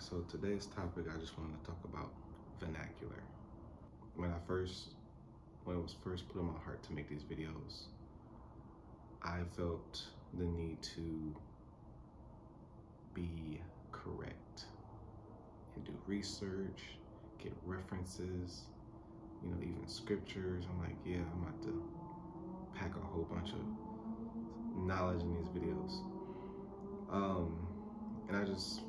Alright, so today's topic, I just wanted to talk about vernacular. When it was first put on my heart to make these videos, I felt the need to be correct and do research, get references, even scriptures. I'm like, yeah, I'm about to pack a whole bunch of knowledge in these videos. And I just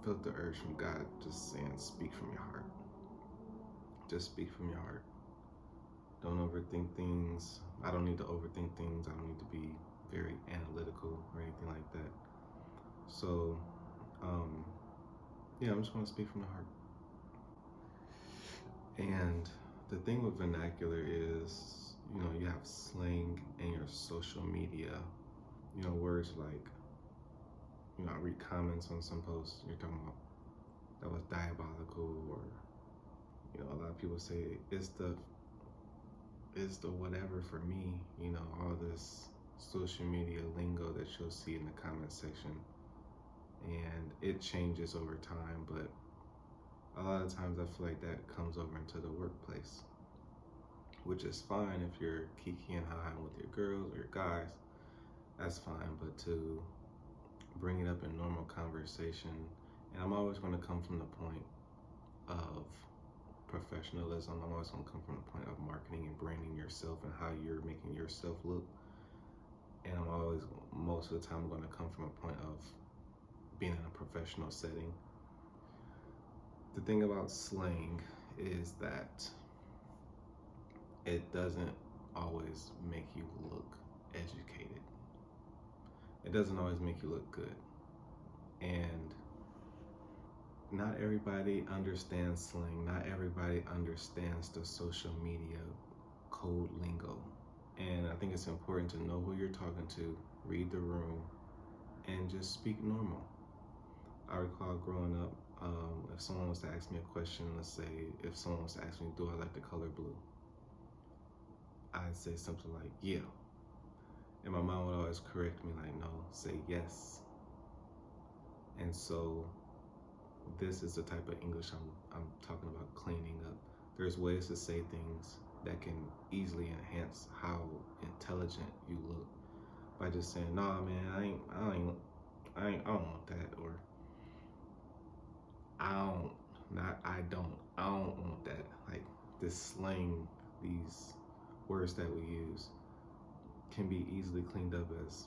felt the urge from God just saying, speak from your heart. Just speak from your heart. Don't overthink things. I don't need to overthink things. I don't need to be very analytical or anything like that. So, I'm just going to speak from the heart. And the thing with vernacular is, you have slang in your social media. Words like, I read comments on some posts, you're talking about that was diabolical, or, a lot of people say it's the whatever for me, all this social media lingo that you'll see in the comment section. And it changes over time, but a lot of times I feel like that comes over into the workplace, which is fine if you're kikiing high with your girls or your guys, that's fine. But to bring it up in normal conversation, and I'm always going to come from the point of professionalism. I'm always going to come from the point of marketing and branding yourself and how you're making yourself look. And I'm always, most of the time, going to come from a point of being in a professional setting. The thing about slang is that it doesn't always make you look educated. It doesn't always make you look good. And not everybody understands slang. Not everybody understands the social media code lingo. And I think it's important to know who you're talking to, read the room, and just speak normal. I recall growing up, if someone was to ask me a question, let's say if someone was to ask me, do I like the color blue? I'd say something like, yeah. And my mom would always correct me like, no, say yes. And so this is the type of English I'm talking about, cleaning up. There's ways to say things that can easily enhance how intelligent you look by just saying, nah, man, I don't want that, or I don't want that. Like, this slang, these words that we use can be easily cleaned up as,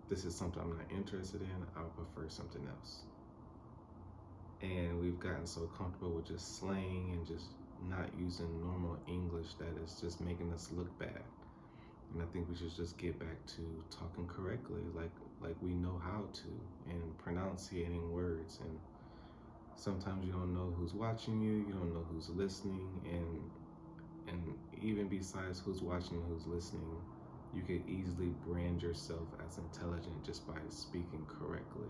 this is something I'm not interested in, I would prefer something else. And we've gotten so comfortable with just slang and just not using normal English that it's just making us look bad. And I think we should just get back to talking correctly, like we know how to, and pronunciating words. And sometimes you don't know who's watching you, you don't know who's listening, and even besides who's watching, who's listening, you could easily brand yourself as intelligent just by speaking correctly.